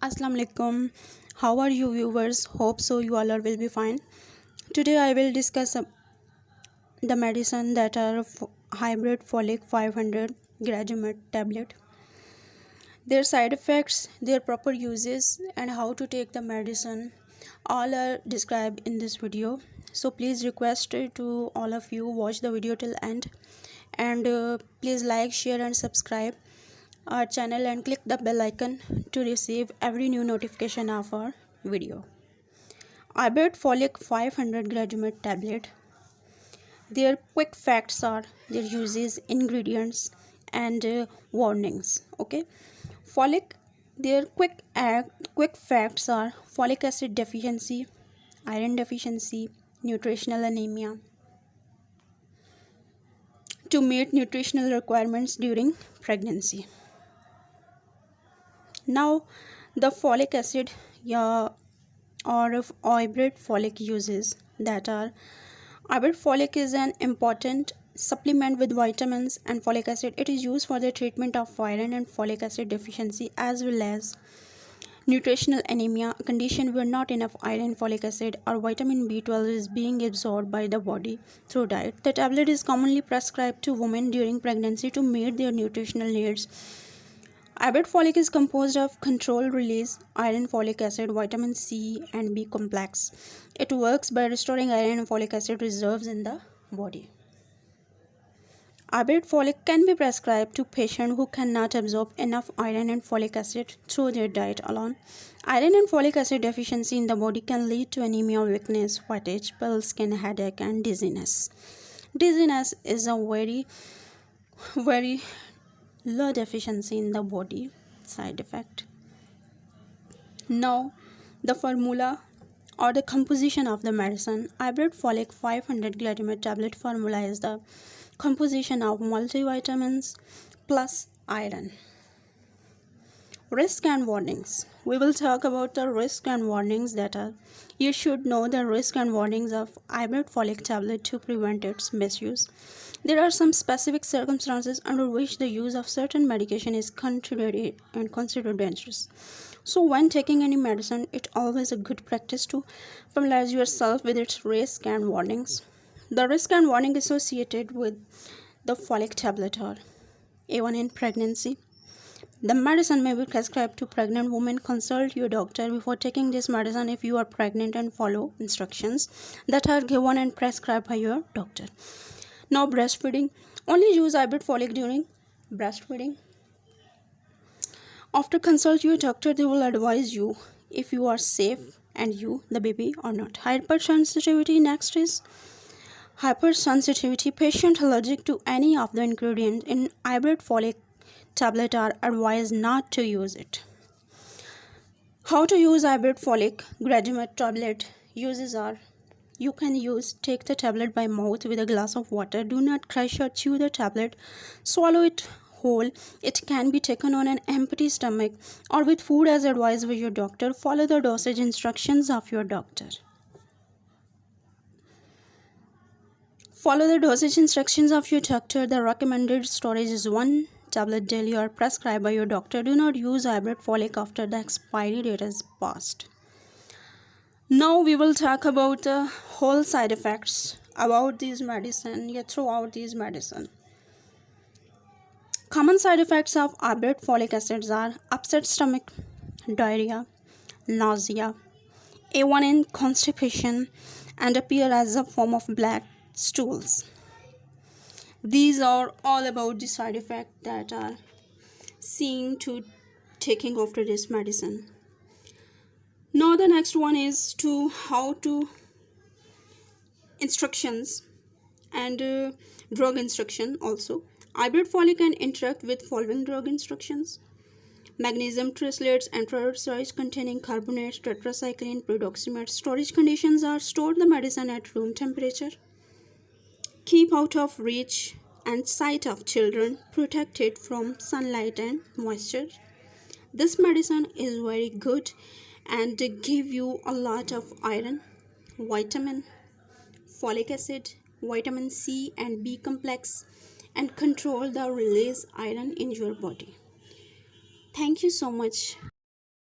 Assalamu alaikum. How are you viewers? Hope so you all will be fine. Today I will discuss the medicine that are hybrid folic 500 gradumet tablet. Their side effects, their proper uses and how to take the medicine all are described in this video. So please request to all of you watch the video till end and please like, share and subscribe our channel and click the bell icon to receive every new notification of our video. Iberet folic 500 gradumet tablet. Their quick facts are their uses, ingredients and warnings. Okay, folic. Their quick facts are folic acid deficiency, iron deficiency, nutritional anemia. To meet nutritional requirements during pregnancy. Now, the folic acid or Iberet folic uses that are Iberet folic is an important supplement with vitamins and folic acid. It is used for the treatment of iron and folic acid deficiency as well as nutritional anemia, a condition where not enough iron, folic acid or vitamin B12 is being absorbed by the body through diet. The tablet is commonly prescribed to women during pregnancy to meet their nutritional needs. Iberet folic is composed of controlled release iron, folic acid, vitamin C and B complex. It works by restoring iron and folic acid reserves in the body. Iberet folic can be prescribed to patients who cannot absorb enough iron and folic acid through their diet alone. Iron and folic acid deficiency in the body can lead to anemia, weakness, fatigue, pale skin, headache and dizziness. Dizziness is a very low deficiency in the body side effect. Now the formula or the composition of the medicine. Iberet folic 500 gradumet tablet formula is the composition of multivitamins plus iron. Risk and warnings. We will talk about the risk and warnings that are. You should know the risk and warnings of Iberet folic tablet to prevent its misuse. There are some specific circumstances under which the use of certain medication is considered dangerous. So when taking any medicine, it's always a good practice to familiarize yourself with its risk and warnings. The risk and warning associated with the folic tablet are A1 in pregnancy. The medicine may be prescribed to pregnant women. Consult your doctor before taking this medicine if you are pregnant and follow instructions that are given and prescribed by your doctor. Now breastfeeding. Only use Iberet folic during breastfeeding. After consult your doctor, they will advise you if you are safe and you, the baby, or not. Hypersensitivity. Next is hypersensitivity. Patient allergic to any of the ingredients in Iberet folic tablet are advised not to use it. How to use Iberet folic gradumet tablet? Uses are: you can take the tablet by mouth with a glass of water. Do not crush or chew the tablet. Swallow it whole. It can be taken on an empty stomach or with food as advised by your doctor. Follow the dosage instructions of your doctor. Follow the dosage instructions of your doctor. The recommended storage is 1 tablet daily or prescribed by your doctor. Do not use Iberet folic after the expiry date has passed. Now we will talk about the whole side effects about these medicine throughout these medicine. Common side effects of Iberet folic acids are upset stomach, diarrhea, nausea, A1 in constipation and appear as a form of black stools. These are all about the side effects that are seen to taking after this medicine. Now the next one is to how to instructions and drug instruction also. Iberet folic can interact with following drug instructions: magnesium tricyclates and peroxide containing carbonates, tetracycline, peroximate. Storage conditions are: store the medicine at room temperature, keep out of reach and sight of children, protect it from sunlight and moisture. This medicine is very good and give you a lot of iron, vitamin, folic acid, vitamin C and B complex, and control the release iron in your body. Thank you so much.